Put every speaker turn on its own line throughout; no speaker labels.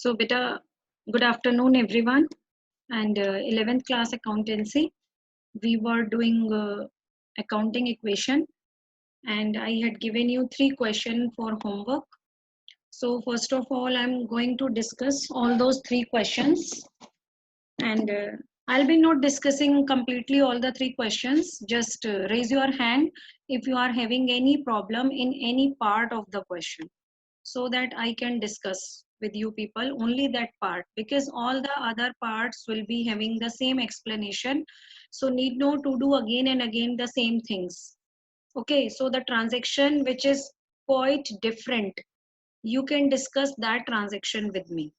So, beta, good afternoon, everyone. And 11th class accountancy, we were doing accounting equation, and I had given you 3 questions for homework. So, first of all, I'm going to discuss all those 3 questions, and I'll be not discussing completely all the 3 questions. Just raise your hand if you are having any problem in any part of the question, so that I can discuss with you people only that part, because all the other parts will be having the same explanation. So need no to do again and again the same things. Okay, so the transaction which is quite different, you can discuss that transaction with me.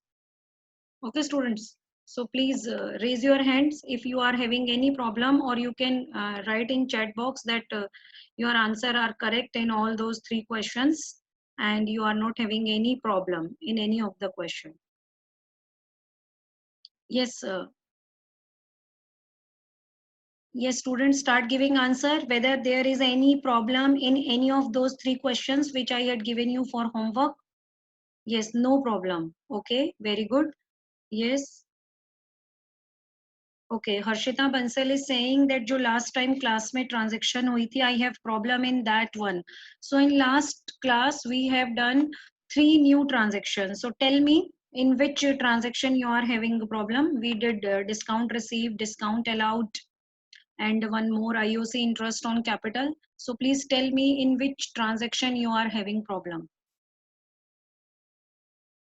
Okay, students. So please raise your hands if you are having any problem, or you can write in chat box that your answer are correct in all those 3 questions and you are not having any problem in any of the question. Yes, yes, students, start giving answer whether there is any problem in any of those 3 questions which I had given you for homework. Yes, no problem. Okay, very good. Yes. Okay, Harshita Bansal is saying that जो last time class में transaction हुई थी, I have problem in that one. So in last class we have done 3 new transactions. So tell me in which transaction you are having a problem. We did discount received, discount allowed, and one more IOC interest on capital. So please tell me in which transaction you are having problem.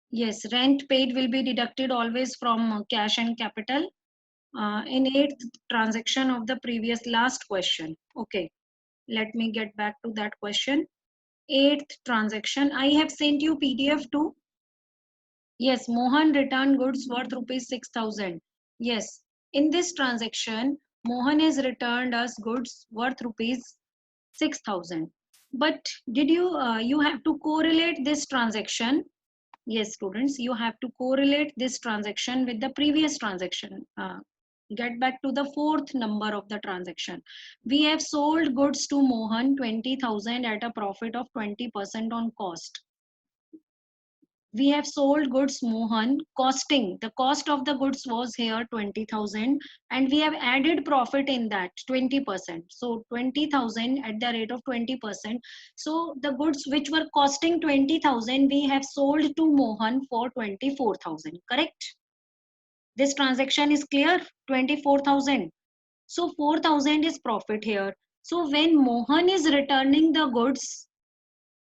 Yes, rent paid will be deducted always from cash and capital. In 8th transaction of the previous last question. Okay, let me get back to that question. 8th transaction, I have sent you PDF too. Yes, Mohan returned goods worth rupees 6,000. Yes, in this transaction, Mohan has returned us goods worth rupees 6,000. But did you have to correlate this transaction? Yes, students, you have to correlate this transaction with the previous transaction. Get back to the 4th number of the transaction. We have sold goods to Mohan 20,000 at a profit of 20% on cost. We have sold goods Mohan costing. The cost of the goods was here 20,000, and we have added profit in that 20%. So 20,000 at the rate of 20%. So the goods which were costing 20,000, we have sold to Mohan for 24,000. Correct? This transaction is clear. 24,000. So 4,000 is profit here. So when Mohan is returning the goods,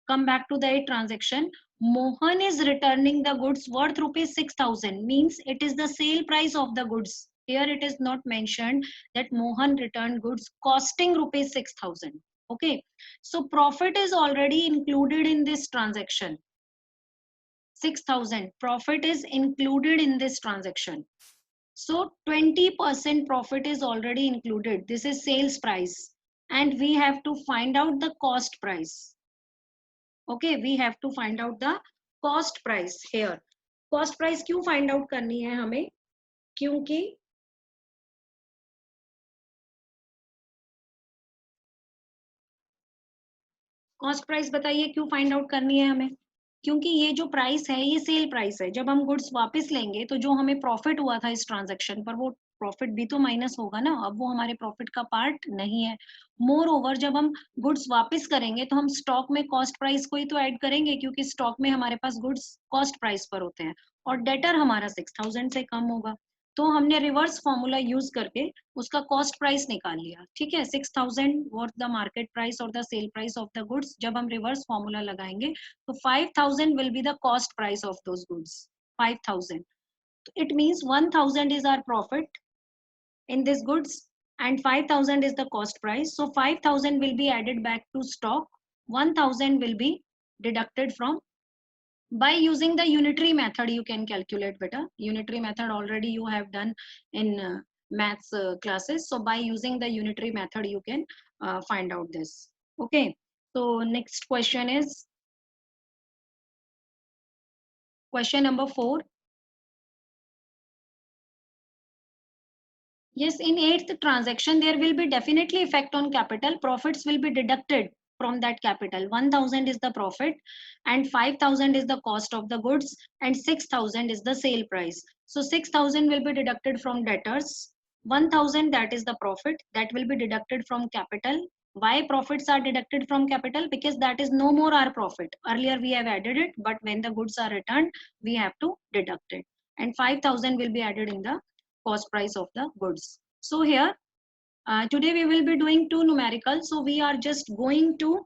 come back to the transaction, Mohan is returning the goods worth rupees 6,000, means it is the sale price of the goods. Here it is not mentioned that Mohan returned goods costing rupees 6,000. Okay, so profit is already included in this transaction. 6,000 profit is included in this transaction. So 20% profit is already included. This is sales price, and we have to find out the cost price. Okay, we have to find out the cost price here. Cost price क्यों find out करनी है हमें? क्योंकि cost price बताइए क्यों find out करनी है हमें? क्योंकि ये जो प्राइस है ये सेल प्राइस है. जब हम गुड्स वापस लेंगे तो जो हमें प्रॉफिट हुआ था इस ट्रांजैक्शन पर, वो प्रॉफिट भी तो माइनस होगा ना. अब वो हमारे प्रॉफिट का पार्ट नहीं है. मोर ओवर जब हम गुड्स वापस करेंगे तो हम स्टॉक में कॉस्ट प्राइस को ही तो ऐड करेंगे, क्योंकि स्टॉक में हमारे पास गुड्स कॉस्ट प्राइस पर होते हैं और डेटर हमारा 6,000 से कम होगा. तो हमने रिवर्स फॉर्मूला यूज करके उसका कॉस्ट प्राइस निकाल लिया. ठीक है, 6,000 वॉट द मार्केट प्राइस और the sale price of the goods. जब हम रिवर्स फॉर्मूला लगाएंगे तो 5,000 will be the cost price of those goods. 5,000. It means 1,000 is our profit in this goods and 5,000 is the cost price. So 5,000 will be added back to stock. 1,000 will be deducted from. By using the unitary method, you can calculate better. Unitary method already you have done in maths classes. So by using the unitary method, you can find out this. Okay. So next question is question number 4. Yes, in 8th transaction, there will be definitely effect on capital. Profits will be deducted from that capital. 1000 is the profit and 5000 is the cost of the goods and 6000 is the sale price. So 6000 will be deducted from debtors. 1000, that is the profit, that will be deducted from capital. Why profits are deducted from capital? Because that is no more our profit. Earlier we have added it, but when the goods are returned, we have to deduct it. And 5000 will be added in the cost price of the goods. So here, today we will be doing two numericals. So we are just going to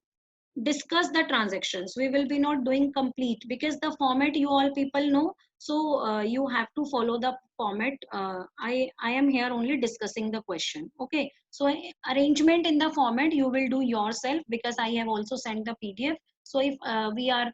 discuss the transactions. We will be not doing complete because the format you all people know. So you have to follow the format. I am here only discussing the question. Okay. So arrangement in the format you will do yourself because I have also sent the PDF. So if we are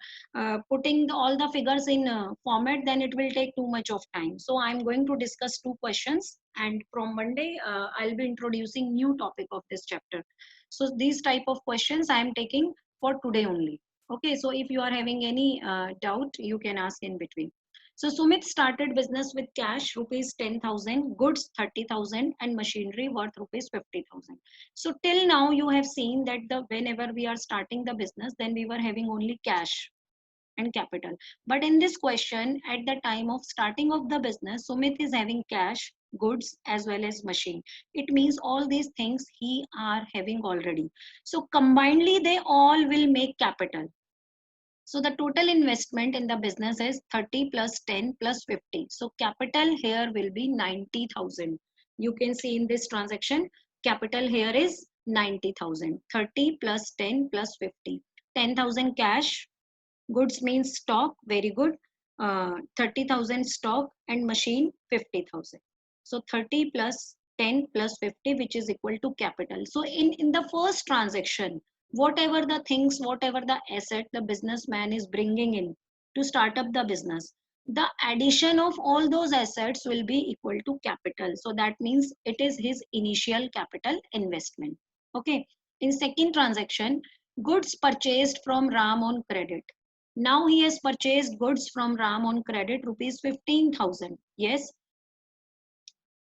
putting all the figures in format, then it will take too much of time. So I'm going to discuss two questions, and from Monday I'll be introducing new topic of this chapter. So these type of questions I am taking for today only. Okay, so if you are having any doubt, you can ask in between. So Sumit started business with cash rupees 10,000, goods 30,000, and machinery worth rupees 50,000. So till now you have seen that the whenever we are starting the business, then we were having only cash and capital. But in this question, at the time of starting of the business, Sumit is having cash, goods as well as machine. It means all these things he are having already. So combinedly, they all will make capital. So the total investment in the business is 30 plus 10 plus 50. So capital here will be 90,000. You can see in this transaction, capital here is 90,000. 30 plus 10 plus 50. 10,000 cash, goods means stock, very good. 30,000 stock and machine 50,000. So 30 plus 10 plus 50, which is equal to capital. So in the first transaction, whatever the things, whatever the asset the businessman is bringing in to start up the business, the addition of all those assets will be equal to capital. So that means it is his initial capital investment. Okay. In second transaction, goods purchased from Ram on credit. Now he has purchased goods from Ram on credit rupees 15,000. Yes.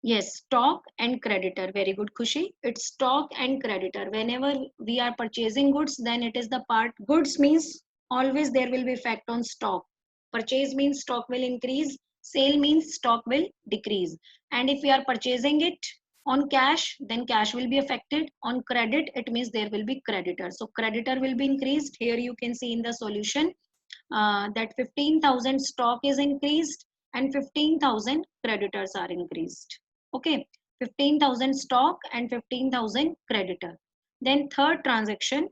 Yes, stock and creditor. Very good, Khushi. It's stock and creditor. Whenever we are purchasing goods, then it is the part. Goods means always there will be effect on stock. Purchase means stock will increase. Sale means stock will decrease. And if we are purchasing it on cash, then cash will be affected. On credit, it means there will be creditor. So creditor will be increased. Here you can see in the solution that 15,000 stock is increased and 15,000 creditors are increased. Okay, 15,000 stock and 15,000 creditor. Then third transaction,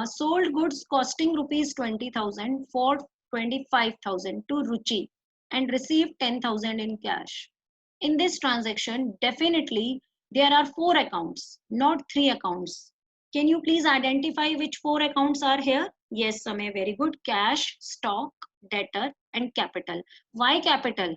sold goods costing rupees 20,000 for 25,000 to Ruchi and received 10,000 in cash. In this transaction, definitely there are four accounts, not three accounts. Can you please identify which four accounts are here? Yes, Samay, very good. Cash, stock, debtor, and capital. Why capital?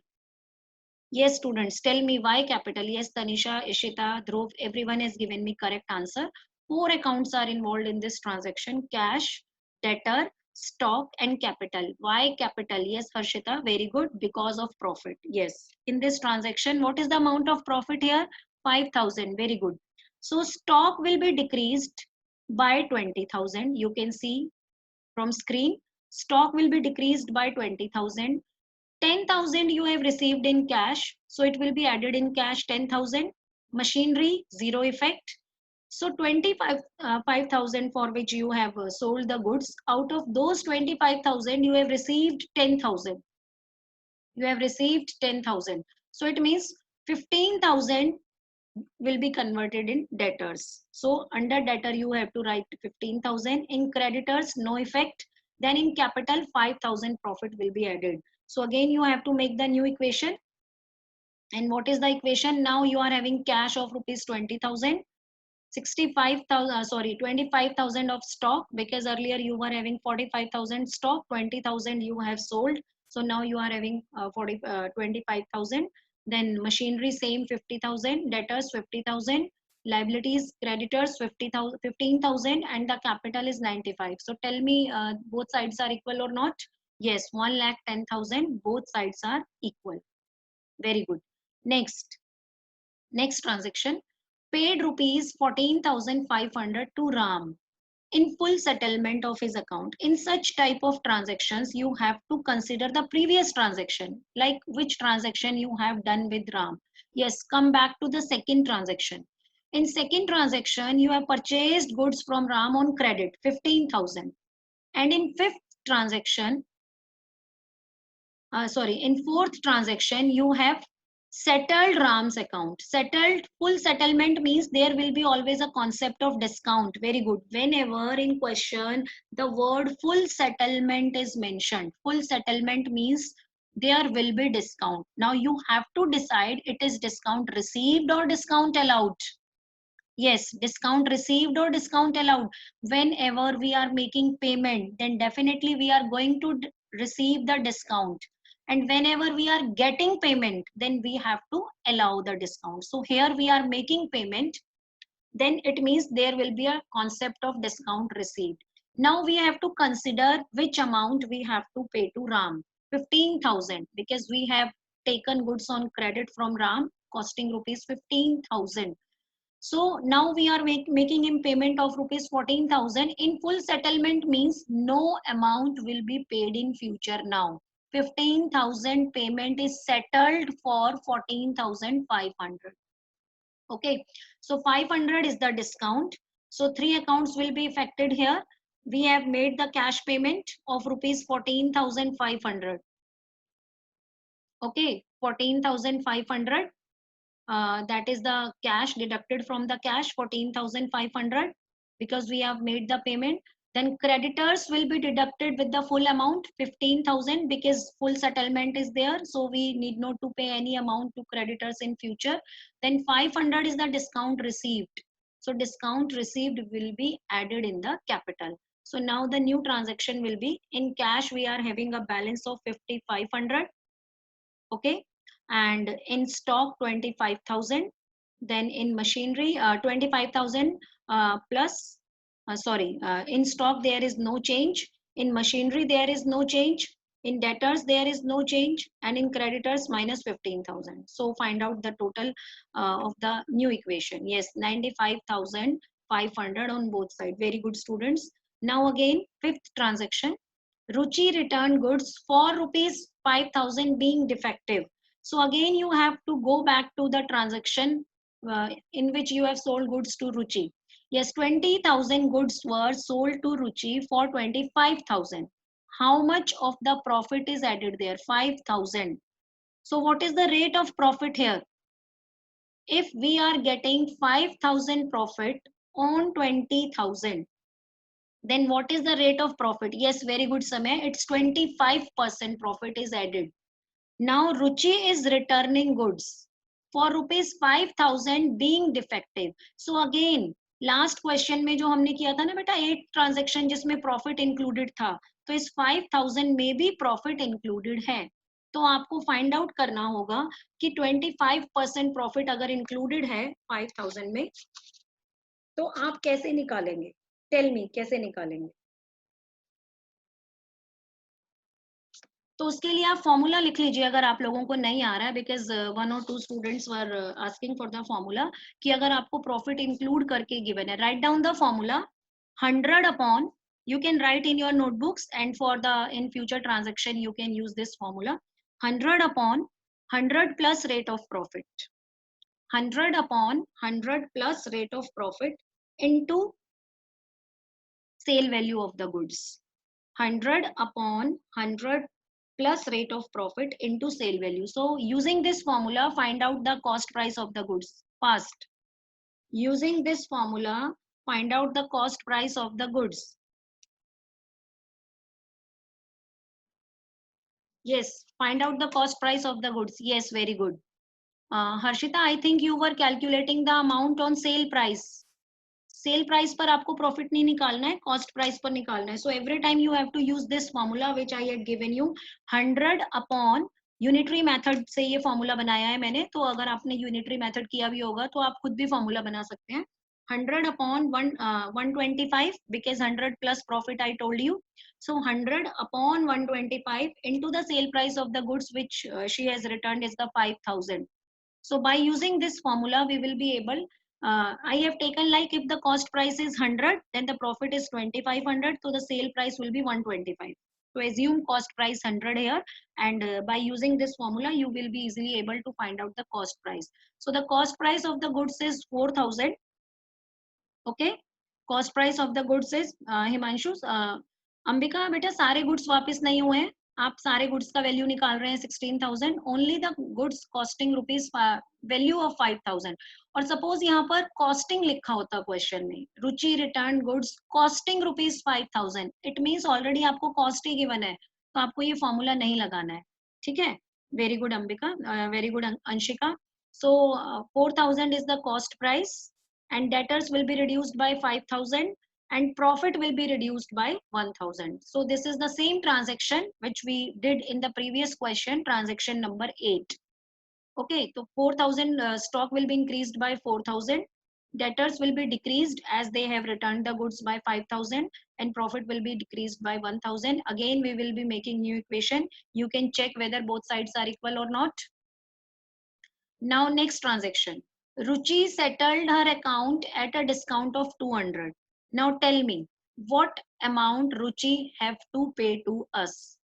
Yes, students, tell me why capital. Yes, Tanisha, Ishita, Dhruv, everyone has given me correct answer. Four accounts are involved in this transaction: cash, debtor, stock, and capital. Why capital? Yes, Harshita, very good. Because of profit. Yes. In this transaction, what is the amount of profit here? 5,000. Very good. So stock will be decreased by 20,000. You can see from screen. Stock will be decreased by 20,000. 10,000 you have received in cash, so it will be added in cash 10,000. Machinery, zero effect. So 5,000 for which you have sold the goods. Out of those 25,000, you have received 10,000. You have received 10,000. So it means 15,000 will be converted in debtors. So under debtor, you have to write 15,000. In creditors, no effect. Then in capital, 5,000 profit will be added. So again, you have to make the new equation. And what is the equation? Now you are having cash of rupees 20,000, 65,000, sorry, 25,000 of stock, because earlier you were having 45,000 stock, 20,000 you have sold. So now you are having 25,000. Then machinery, same 50,000, debtors 50,000, liabilities, creditors 50,000, 15,000, and the capital is 95. So tell me, both sides are equal or not? Yes, 1,10,000, both sides are equal. Very good. Next transaction, paid rupees 14,500 to Ram. in full settlement of his account. In such type of transactions, you have to consider the previous transaction, like which transaction you have done with Ram. Yes, come back to the second transaction. In second transaction, you have purchased goods from Ram on credit, 15,000. And in fifth transaction, in fourth transaction, you have settled Ram's account. Settled, full settlement means there will be always a concept of discount. Very good. Whenever in question the word full settlement is mentioned, full settlement means there will be discount. Now you have to decide it is discount received or discount allowed. Yes, discount received or discount allowed. Whenever we are making payment, then definitely we are going to receive the discount. And whenever we are getting payment, then we have to allow the discount. So here we are making payment, then it means there will be a concept of discount received. Now we have to consider which amount we have to pay to Ram. 15,000, because we have taken goods on credit from Ram costing rupees 15,000. So now we are making him payment of rupees 14,000. In full settlement means no amount will be paid in future now. 15,000 payment is settled for 14,500. Okay, so 500 is the discount. So three accounts will be affected here. We have made the cash payment of rupees 14,500. Okay, 14,500. That is the cash deducted from the cash, 14,500, because we have made the payment. Then creditors will be deducted with the full amount, 15,000, because full settlement is there, so we need not to pay any amount to creditors in future. Then 500 is the discount received, so discount received will be added in the capital. So now the new transaction will be in cash. We are having a balance of 5,500. Okay, and in stock 25,000. Then in machinery 25,000 plus in stock there is no change, in machinery there is no change, in debtors there is no change, and in creditors minus 15,000. So find out the total of the new equation. Yes, 95,500 on both sides. Very good, students. Now again, fifth transaction. Ruchi returned goods for rupees 5,000 being defective. So again, you have to go back to the transaction in which you have sold goods to Ruchi. Yes, 20,000 goods were sold to Ruchi for 25,000. How much of the profit is added there? 5,000. So what is the rate of profit here? If we are getting 5,000 profit on 20,000, then what is the rate of profit? Yes, very good, Samay. It's 25% profit is added. Now Ruchi is returning goods for rupees 5,000 being defective. So again, last question में जो हमने किया था ना बेटा 8 transaction जिसमें profit included था, तो इस 5,000 में भी profit included है. तो आपको find out करना होगा कि 25% profit अगर included है 5,000 में, तो आप कैसे निकालेंगे? Tell me, कैसे निकालेंगे? तो उसके लिए आप फॉर्मूला लिख लीजिए अगर आप लोगों को नहीं आ रहा है, because 1 or 2 students were asking for the formula कि अगर आपको प्रॉफिट इंक्लूड करके गिवन है, write down the formula 100 upon, you can write in your notebooks, and for the in future transaction you can use this formula. 100 upon 100 plus rate of profit, 100 upon 100 plus rate of profit into sale value of the goods. 100 upon 100 plus rate of profit into sale value. So using this formula, find out the cost price of the goods. Fast. Using this formula, find out the cost price of the goods. Yes, find out the cost price of the goods. Yes, very good. Harshita, I think you were calculating the amount on sale price. Sale price पर आपको profit नहीं निकालना है, cost price पर निकालना है. So every time you have to use this formula which I had given you. 100 upon unitary method से ये फॉर्मूला बनाया है मैंने, तो अगर आपने यूनिटरी मेथड किया भी होगा तो आप खुद भी फॉर्मूला बना सकते हैं. 100 upon 125 because 100 plus profit I told you. So 100 upon 125 into the sale price of the goods which she has returned is the 5,000. So by using this formula we will be able I have taken like if the cost price is 100, then the profit is 2500, so the sale price will be 125. So assume cost price 100 here, and by using this formula, you will be easily able to find out the cost price. So the cost price of the goods is 4000. Okay, cost price of the goods is Himanshu, Ambika बेटा सारे goods वापस नहीं हुए हैं, आप सारे goods का value निकाल रहे हैं 16000, only the goods costing rupees value of 5000. और सपोज यहाँ पर कॉस्टिंग लिखा होता क्वेश्चन में, Ruchi return goods costing rupees 5000, it means already आपको कॉस्ट ही गिवन है, तो आपको ये फॉर्मूला नहीं लगाना है. ठीक है, very good Ambika, very good Anshika. So 4000 is the cost price, and debtors will be reduced by 5000, and profit will be reduced by 1000. So this is the same transaction which we did in the previous question, transaction number 8. Okay, so 4000 stock will be increased by 4000, debtors will be decreased as they have returned the goods by 5000, and profit will be decreased by 1000. Again we will be making new equation, you can check whether both sides are equal or not. Now next transaction. Ruchi settled her account at a discount of 200. Now tell me, what amount Ruchi have to pay to us?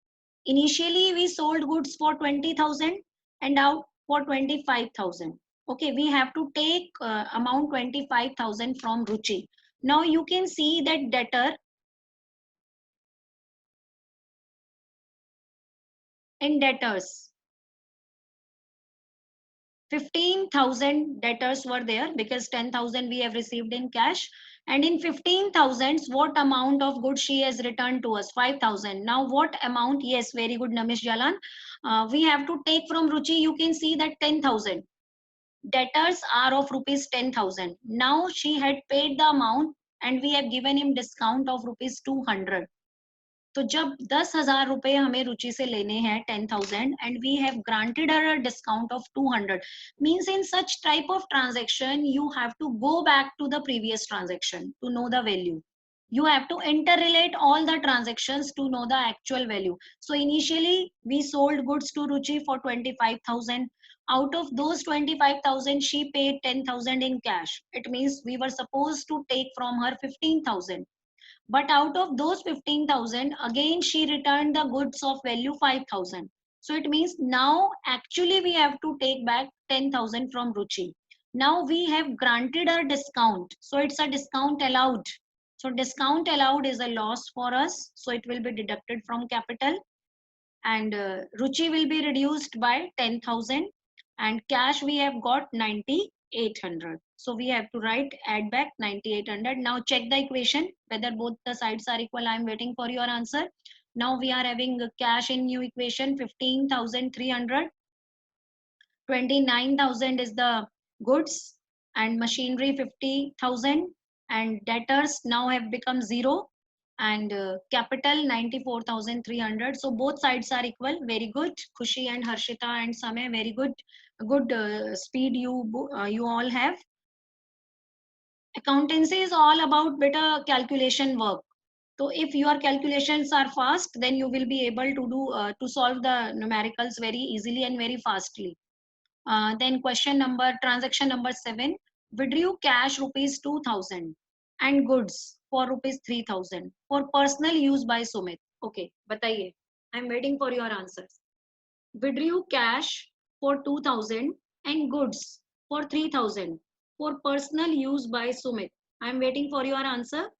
Initially we sold goods for 20,000 and out for 25,000. Okay, we have to take amount 25,000 from Ruchi. Now you can see that debtor and debtors, 15,000 debtors were there because 10,000 we have received in cash, and in 15,000 what amount of goods she has returned to us? 5,000. Now what amount? Yes, very good Namish Jalan. We have to take from Ruchi, you can see that 10,000 debtors are of rupees 10,000. Now she had paid the amount and we have given him discount of rupees 200. तो जब 10,000 रुपए हमें रुचि से लेने हैं 10,000 and we have granted her a discount of 200, means in such type of transaction you have to go back to the previous transaction to know the value. You have to interrelate all the transactions to know the actual value. So initially we sold goods to Ruchi for 25,000. Out of those 25,000 she paid 10,000 in cash. It means we were supposed to take from her 15,000. But out of those 15,000, again she returned the goods of value 5,000. So it means now actually we have to take back 10,000 from Ruchi. Now we have granted a discount. So it's a discount allowed. So discount allowed is a loss for us. So it will be deducted from capital. And Ruchi will be reduced by 10,000. And cash we have got 9,800. So we have to write add back 9,800. Now check the equation whether both the sides are equal. I am waiting for your answer. Now we are having cash in new equation 15,300. 29,000 is the goods, and machinery 50,000, and debtors now have become 0, and capital 94,300. So both sides are equal. Very good, Khushi and Harshita and Samay, very good. Good speed you all have. Accountancy is all about better calculation work. So if your calculations are fast, then you will be able to do to solve the numericals very easily and very fastly. Then transaction number 7, withdrew cash rupees 2,000 and goods for rupees 3,000 for personal use by Sumit. Okay, बताइए, I'm waiting for your answers. Withdrew cash for 2,000 and goods for 3,000 for personal use by Sumit. I'm waiting for your answer.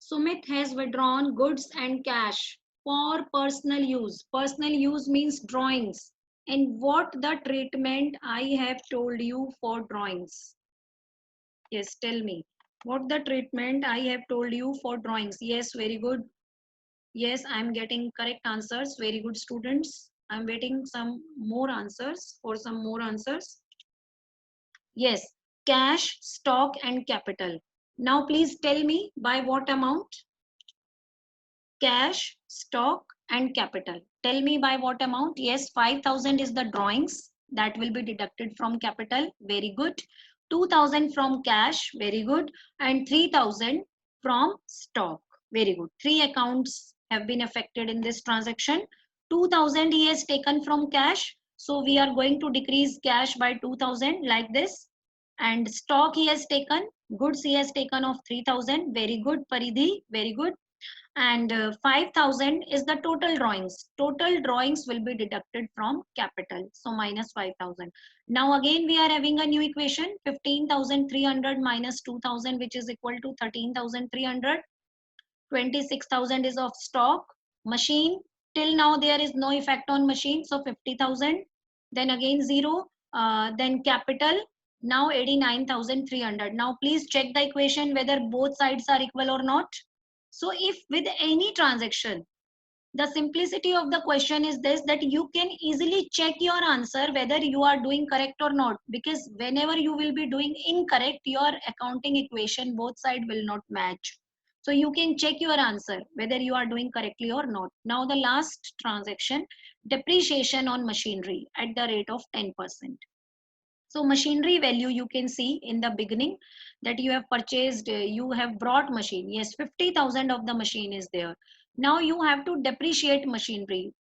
Sumit has withdrawn goods and cash for personal use. Personal use means drawings. And what the treatment I have told you for drawings? Yes, tell me. What the treatment I have told you for drawings? Yes, very good. Yes, I'm getting correct answers. Very good, students. I'm waiting some more answers for some more answers. Yes, cash, stock, and capital. Now please tell me by what amount? Cash, stock, and capital. Tell me by what amount? Yes, 5,000 is the drawings that will be deducted from capital. Very good. 2,000 from cash. Very good. And 3,000 from stock. Very good. 3 accounts have been affected in this transaction. 2,000 he has taken from cash. So we are going to decrease cash by 2,000 like this. And stock he has taken, goods he has taken of 3000. Very good, Paridhi, very good. And 5000 is the total drawings. Total drawings will be deducted from capital. So minus 5000. Now again we are having a new equation, 15,300 minus 2000, which is equal to 13,300. 26,000 is of stock. Machine, till now there is no effect on machine, so 50,000. Then again 0. Then capital, now 89,300. Now please check the equation whether both sides are equal or not. So if with any transaction, the simplicity of the question is this, that you can easily check your answer whether you are doing correct or not, because whenever you will be doing incorrect, your accounting equation both side will not match. So you can check your answer whether you are doing correctly or not. Now the last transaction, depreciation on machinery at the rate of 10%. So machinery value, you can see in the beginning that you have purchased, you have brought machine. Yes, 50,000 of the machine is there. Now you have to depreciate machinery.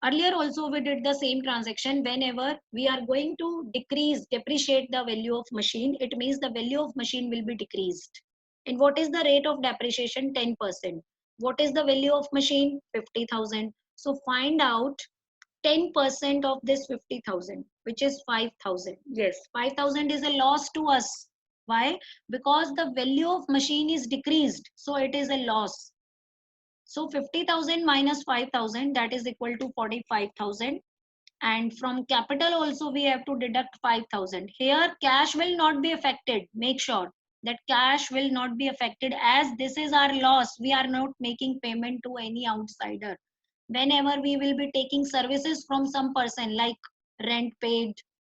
Earlier also we did the same transaction. Whenever we are going to depreciate the value of machine, it means the value of machine will be decreased. And what is the rate of depreciation? 10%. What is the value of machine? 50,000. So find out 10% of this 50,000, which is 5,000. Yes, 5,000 is a loss to us. Why? Because the value of machine is decreased, so it is a loss. So 50,000 minus 5,000, that is equal to 45,000. And from capital also we have to deduct 5,000. Here cash will not be affected. Make sure that cash will not be affected, as this is our loss. We are not making payment to any outsider. Whenever we will be taking services from some person, like rent paid,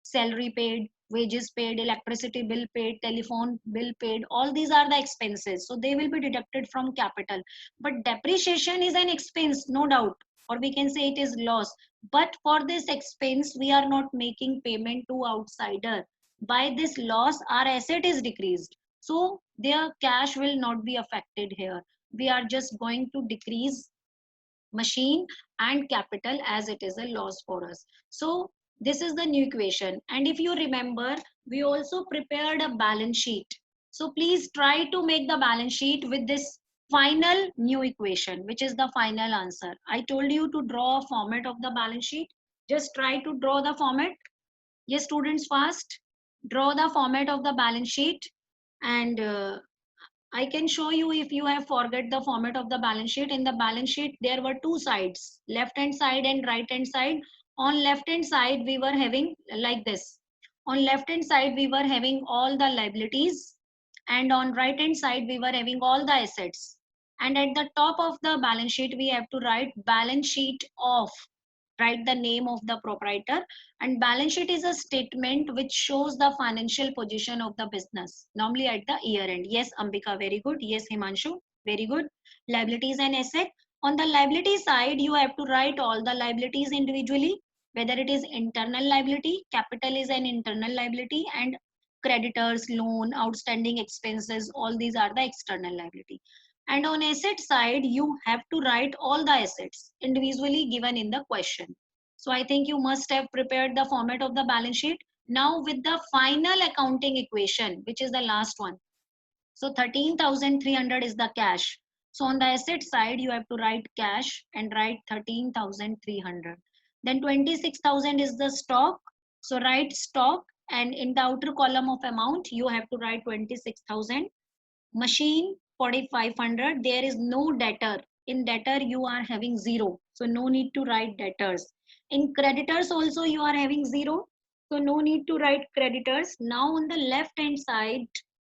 salary paid, wages paid, electricity bill paid, telephone bill paid, all these are the expenses, so they will be deducted from capital. But depreciation is an expense, no doubt, or we can say it is loss. But for this expense we are not making payment to outsider. By this loss our asset is decreased, so their cash will not be affected here. We are just going to decrease machine and capital, as it is a loss for us. So this is the new equation. And if you remember, we also prepared a balance sheet. So please try to make the balance sheet with this final new equation, which is the final answer. I told you to draw a format of the balance sheet. Just try to draw the format. Yes, students, fast. Draw the format of the balance sheet. And I can show you if you have forget the format of the balance sheet. In the balance sheet, there were two sides, left hand side and right hand side. On left hand side, we were having like this. On left hand side, we were having all the liabilities, and on right hand side, we were having all the assets. And at the top of the balance sheet, we have to write balance sheet of, write the name of the proprietor. And balance sheet is a statement which shows the financial position of the business, normally at the year end. Yes, Ambika, very good. Yes, Himanshu, very good. Liabilities and asset. On the liability side, you have to write all the liabilities individually, whether it is internal liability, capital is an internal liability, and creditors, loan, outstanding expenses, all these are the external liability. And on asset side, you have to write all the assets individually given in the question. So I think you must have prepared the format of the balance sheet. Now with the final accounting equation, which is the last one. So 13,300 is the cash. So on the asset side, you have to write cash and write 13,300. Then 26,000 is the stock. So write stock, and in the outer column of amount, you have to write 26,000. Machine 4,500. There is no debtor. In debtor you are having 0, so no need to write debtors. In creditors also you are having 0, so no need to write creditors. Now on the left hand side,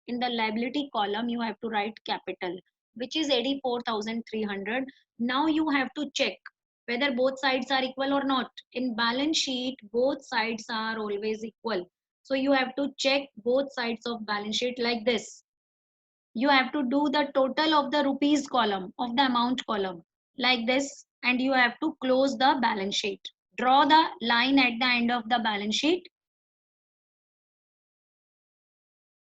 in the liability column, you have to write capital, which is 84,300. Now you have to check whether both sides are equal or not. In balance sheet, both sides are always equal, so you have to check both sides of balance sheet like this. You have to do the total of the rupees column, of the amount column, like this, and you have to close the balance sheet. Draw the line at the end of the balance sheet.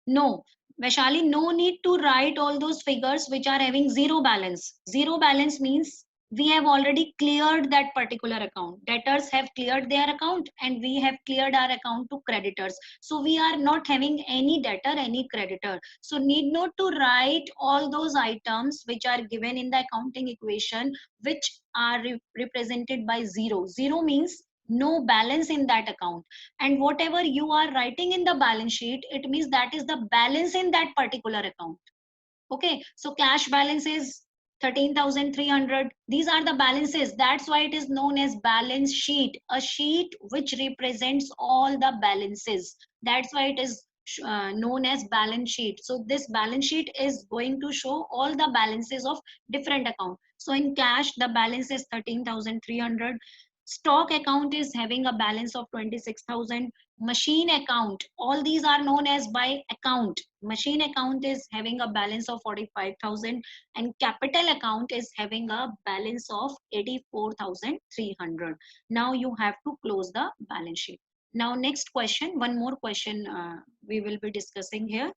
No, Vaishali, no need to write all those figures which are having zero balance. Zero balance means We have already cleared that particular account. Debtors have cleared their account and we have cleared our account to creditors. So we are not having any debtor, any creditor. So need not to write all those items which are given in the accounting equation, which are represented by zero. Zero means no balance in that account. And whatever you are writing in the balance sheet, it means that is the balance in that particular account. Okay, so cash balance is 13,300. These are the balances. That's why it is known as balance sheet, a sheet which represents all the balances. That's why it is known as balance sheet. So this balance sheet is going to show all the balances of different accounts. So in cash, the balance is 13,300. Stock account is having a balance of 26,000. Machine account, all these are known as by account. Machine account is having a balance of 45,000 and capital account is having a balance of 84,300. Now you have to close the balance sheet. Now next question, one more question we will be discussing here.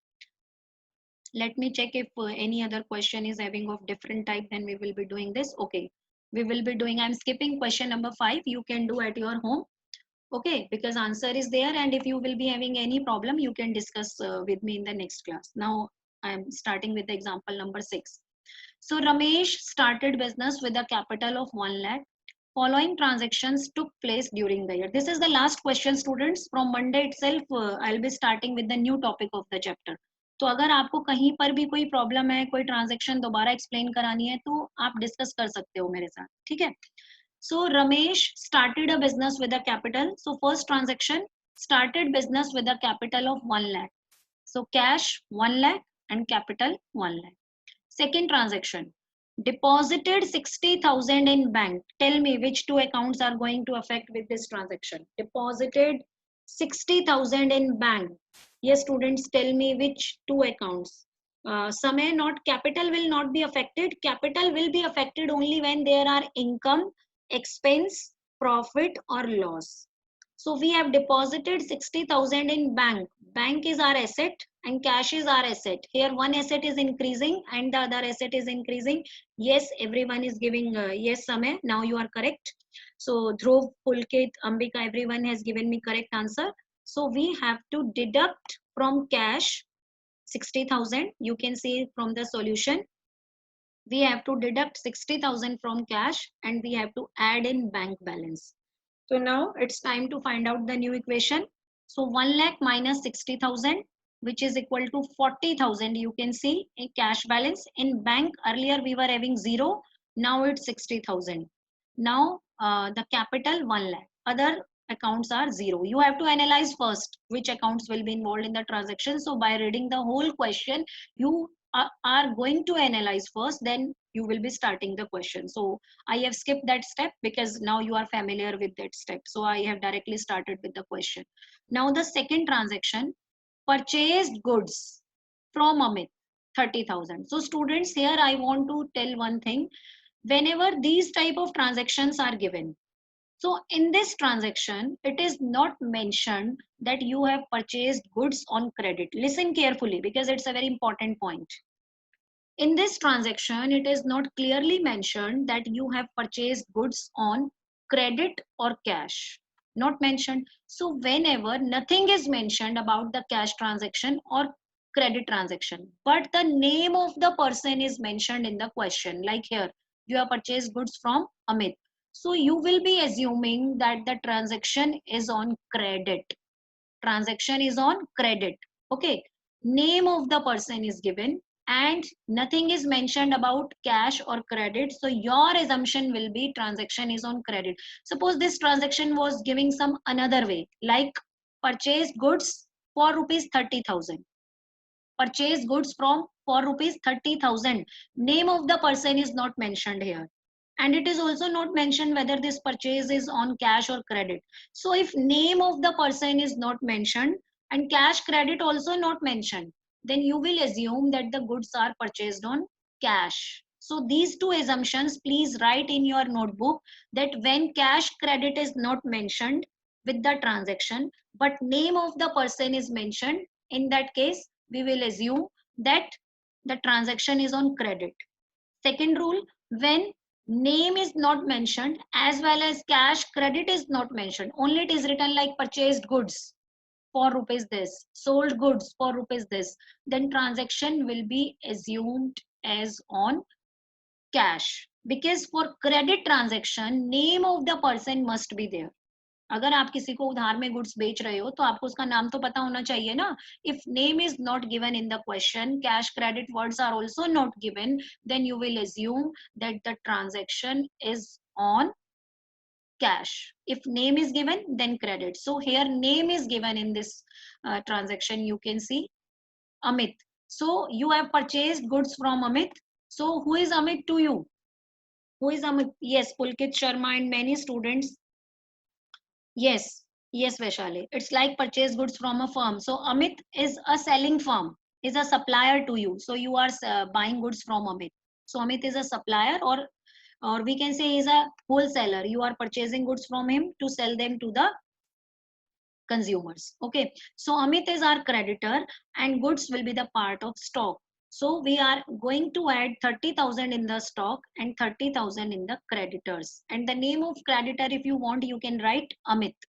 Let me check if any other question is having of different type, then we will be doing this. Okay, we will be doing, I'm skipping question number 5, you can do at your home. Okay, because answer is there, and if you will be having any problem, you can discuss with me in the next class. Now I'm starting with the example number 6. So Ramesh started business with a capital of 1 lakh. Following transactions took place during the year. This is the last question, students. From Monday itself, I'll be starting with the new topic of the chapter. तो अगर आपको कहीं पर भी कोई problem है, कोई transaction दोबारा एक्सप्लेन करानी है, तो आप डिस्कस कर सकते हो मेरे साथ, ठीक है? So Ramesh started a business with a capital. So first transaction, started business with a capital of 1 lakh. So cash 1 lakh and capital 1 lakh. Second transaction, deposited 60,000 in bank. Tell me which two accounts are going to affect with this transaction. Deposited 60,000 in bank. Yes, students, tell me which two accounts. Samay, not capital will not be affected. Capital will be affected only when there are income, expense, profit or loss. So we have deposited 60,000 in bank. Bank is our asset and cash is our asset. Here one asset is increasing and the other asset is increasing. Yes, everyone is giving yes, Samay. Now you are correct. So Dhruv, Pulkit, Ambika, everyone has given me correct answer. So we have to deduct from cash 60,000. You can see from the solution. We have to deduct 60,000 from cash and we have to add in bank balance. So now it's time to find out the new equation. So 1 lakh minus 60,000, which is equal to 40,000. You can see a cash balance. In bank earlier we were having 0. Now it's 60,000. Now the capital 1 lakh. Other accounts are 0. You have to analyze first which accounts will be involved in the transaction. So by reading the whole question, you are going to analyze first, then you will be starting the question. So I have skipped that step because now you are familiar with that step. So I have directly started with the question. Now the second transaction, purchased goods from Amit, 30,000. So students, here I want to tell one thing. Whenever these type of transactions are given, so in this transaction, it is not mentioned that you have purchased goods on credit. Listen carefully because it's a very important point. In this transaction, it is not clearly mentioned that you have purchased goods on credit or cash. Not mentioned. So whenever nothing is mentioned about the cash transaction or credit transaction, but the name of the person is mentioned in the question, like here, you have purchased goods from Amit. So you will be assuming that the transaction is on credit. Transaction is on credit. Okay. Name of the person is given and nothing is mentioned about cash or credit. So your assumption will be transaction is on credit. Suppose this transaction was giving some another way, like purchase goods for rupees 30,000. Purchase goods from for rupees 30,000. Name of the person is not mentioned here. And it is also not mentioned whether this purchase is on cash or credit. So if name of the person is not mentioned and cash credit also not mentioned, then you will assume that the goods are purchased on cash. So these two assumptions, please write in your notebook that when cash credit is not mentioned with the transaction, but name of the person is mentioned, in that case, we will assume that the transaction is on credit. Second rule, when name is not mentioned, as well as cash credit is not mentioned. Only it is written like purchased goods for rupees this, sold goods for rupees this, then transaction will be assumed as on cash. Because for credit transaction, name of the person must be there. अगर आप किसी को उधार में goods बेच रहे हो तो आपको उसका नाम तो पता होना चाहिए ना. If name is not given in the question, cash credit words are also not given, then you will assume that the transaction is on cash. If name is given, then credit. So here name is given in this transaction. You can see Amit. So you have purchased goods from Amit. So who is Amit to you? Who is Amit? Yes, Pulkit Sharma and many students. Yes, yes, Vaishali. It's like purchase goods from a firm. So Amit is a selling firm, is a supplier to you. So you are buying goods from Amit. So Amit is a supplier, or we can say is a wholesaler. You are purchasing goods from him to sell them to the consumers. Okay. So Amit is our creditor, and goods will be the part of stock. So we are going to add 30,000 in the stock and 30,000 in the creditors. And the name of creditor, if you want, you can write Amit.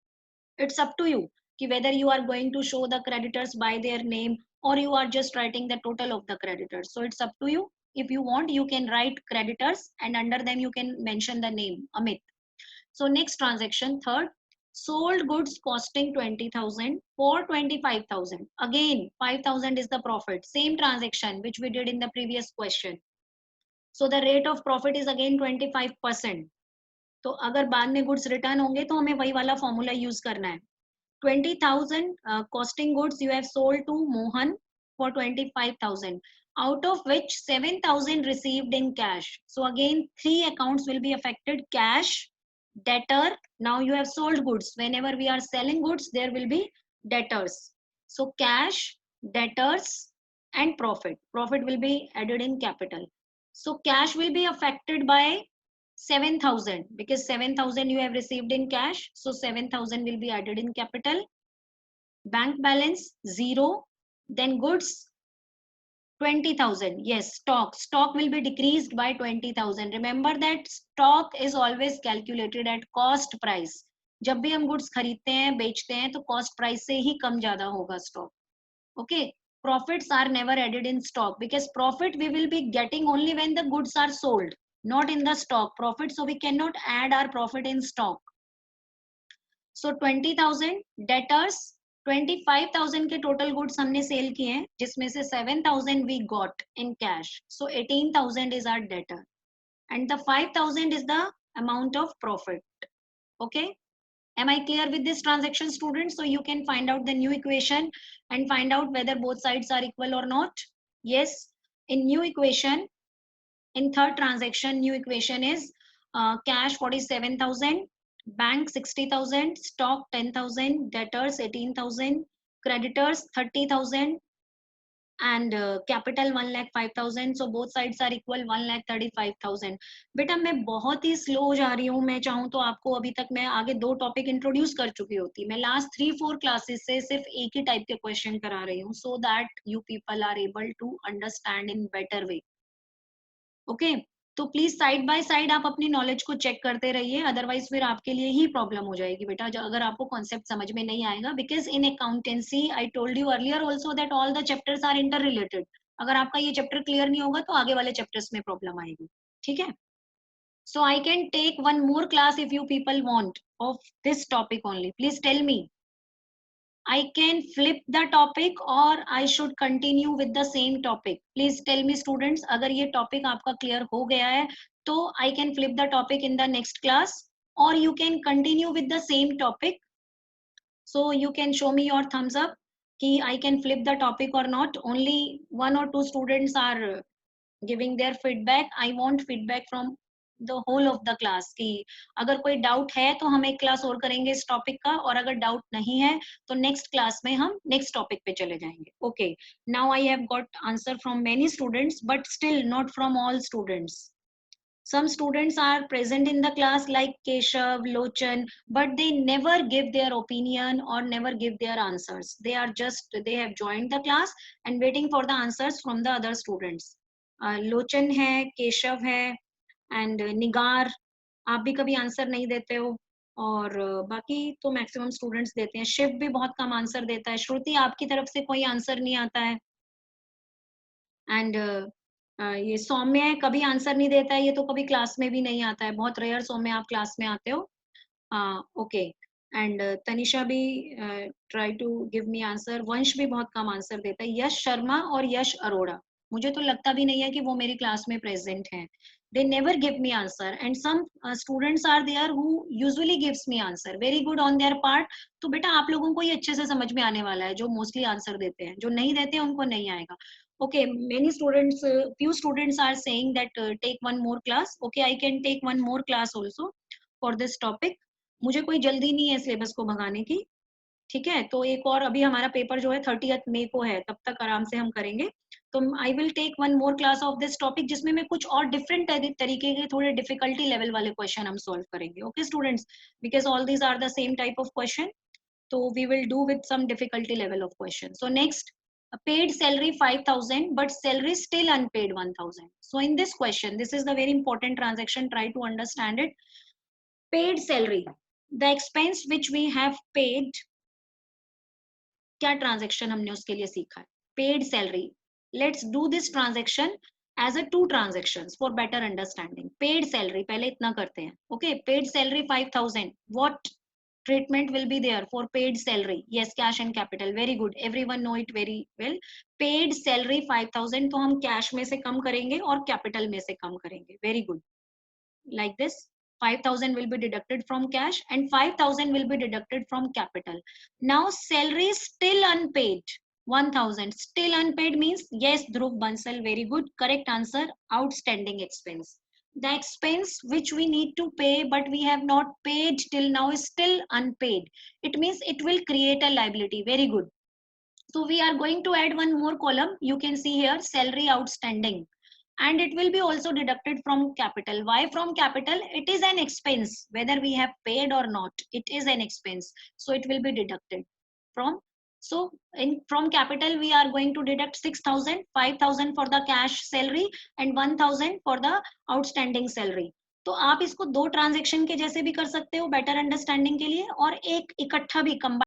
It's up to you ki whether you are going to show the creditors by their name or you are just writing the total of the creditors. So it's up to you. If you want, you can write creditors and under them you can mention the name Amit. So next transaction, third, sold goods costing 20,000 for 25,000. Again 5,000 is the profit. Same transaction which we did in the previous question. So the rate of profit is again 25%. तो अगर बाद में goods return होंगे तो हमें वही वाला formula use करना है. 20,000 costing goods you have sold to Mohan for 25,000, out of which 7,000 received in cash. So again, three accounts will be affected: cash, debtor. Now you have sold goods. Whenever we are selling goods, there will be debtors. So cash, debtors, and profit. Profit will be added in capital. So cash will be affected by 7,000 because 7,000 you have received in cash. So 7,000 will be added in capital. Bank balance 0. Then goods 20,000. Yes, stock will be decreased by 20,000. Remember that stock is always calculated at cost price. जब भी हम goods खरीदते हैं बेचते हैं तो cost price से ही कम ज्यादा होगा stock. Okay. Profits are never added in stock because profit we will be getting only when the goods are sold, not in the stock profit. So we cannot add our profit in stock. So 20,000 debtors, 25,000 के total goods हमने sale किए हैं जिसमें से 7,000 we got in cash. So 18,000 is our debtor and the 5,000 is the amount of profit. Okay. Am I clear with this transaction, students? So you can find out the new equation and find out whether both sides are equal or not. Yes. In new equation, in third transaction, new equation is cash 47,000, bank 60,000, stock 10,000, debtors 18,000, creditors 30,000, and capital 1,05,000. So both sides are equal 1,35,000. बेटा मैं बहुत ही slow जा रही हूँ. मैं चाहूँ तो आपको अभी तक मैं आगे दो टॉपिक इंट्रोड्यूस कर चुकी होती. मैं लास्ट 3-4 क्लासेस से सिर्फ एक ही टाइप के क्वेश्चन करा रही हूँ so that you people are able to understand in better way. Okay. तो प्लीज साइड बाय साइड आप अपनी नॉलेज को चेक करते रहिए, अदरवाइज फिर आपके लिए ही प्रॉब्लम हो जाएगी बेटा अगर आपको कॉन्सेप्ट समझ में नहीं आएगा. Because in accountancy I told you earlier also that all the chapters are interrelated. अगर आपका ये चैप्टर क्लियर नहीं होगा तो आगे वाले चैप्टर्स में प्रॉब्लम आएगी. ठीक है. So I can take one more class if you people want of this topic only. Please tell me. I can flip the topic or I should continue with the same topic. Please tell me students, अगर ये topic आपका clear हो गया है तो I can flip the topic in the next class or you can continue with the same topic. So you can show me your thumbs up कि I can flip the topic or not. Only 1 or 2 students are giving their feedback. I want feedback from the whole of the class कि अगर कोई doubt है तो हम एक class और करेंगे इस टॉपिक का और अगर डाउट नहीं है तो नेक्स्ट क्लास में हम नेक्स्ट टॉपिक पे चले जाएंगे. Okay. Now I have got answer from many students but still not from all students. Some students are present in the class like Keshav, Lochan, but they never give their opinion or never give their answers. They have joined the class and waiting for the answers from the other students. Lochan hai, Keshav hai, and Nigar, आप भी कभी answer नहीं देते हो, और बाकी तो maximum students देते हैं। शिव भी बहुत कम आंसर देता है। श्रुति, आपकी तरफ से कोई आंसर नहीं आता है। एंड ये सौम्य कभी आंसर नहीं देता है, ये तो कभी क्लास में भी नहीं आता है, बहुत रेयर सौम्य आप क्लास में आते हो। ओके, एंड तनिषा भी try to give me answer. Vansh भी बहुत कम आंसर देता है। यश शर्मा और यश अरोड़ा, मुझे तो लगता भी नहीं है कि वो मेरी क्लास में प्रेजेंट हैं। they never give me answer, and some students are there who usually gives me answer, very good on their part। तो बेटा आप लोगों को ये अच्छे से समझ में आने वाला है, जो मोस्टली आंसर देते हैं। जो नहीं देते हैं उनको नहीं आएगा। okay, many students, few students are saying that take one more class। okay, I can take one more class also for this topic। मुझे कोई जल्दी नहीं है सिलेबस को भगाने की, ठीक है। तो एक और अभी हमारा पेपर जो है 30 मई को है, तब तक आराम से हम करेंगे। तो I will take one more class of this topic, जिसमें मैं कुछ और डिफरेंट तरीके के थोड़े डिफिकल्टी लेवल वाले क्वेश्चन हम सॉल्व करेंगे। Okay students, because all these are the same type of question, तो we will do with some difficulty level of question. So next, paid salary 5,000 but salary still unpaid 1,000। so in this question, this is the very important transaction, try to understand it। paid salary, the expense which we have paid, क्या transaction हमने उसके लिए सीखा है? Paid salary. Let's do this transaction as a two transaction for better understanding. Paid salary पहले इतना करते हैं। Okay, paid salary 5,000, what treatment will be there for paid salary? yes, cash and capital, very good, everyone know it very well। paid salary 5,000 तो हम cash में से कम करेंगे और कैपिटल में से कम करेंगे, very good, like this। 5,000 will be deducted from cash and 5,000 will be deducted from capital। now salary is still unpaid 1,000, still unpaid means yes, Dhruv Bansal, very good, correct answer, outstanding expense। the expense which we need to pay but we have not paid till now is still unpaid, it means it will create a liability, very good। so we are going to add one more column, you can see here salary outstanding, and it will be also deducted from capital। why from capital? it is an expense, whether we have paid or not, it is an expense, so it will be deducted from। so in from capital we are going to deduct 6,000, 5,000 for the cash salary and 1,000 for the outstanding salary। तो आप इसको दो transaction के जैसे भी कर सकते हो बेटर अंडरस्टैंडिंग के लिए, और एक इकट्ठा भी कंबाइन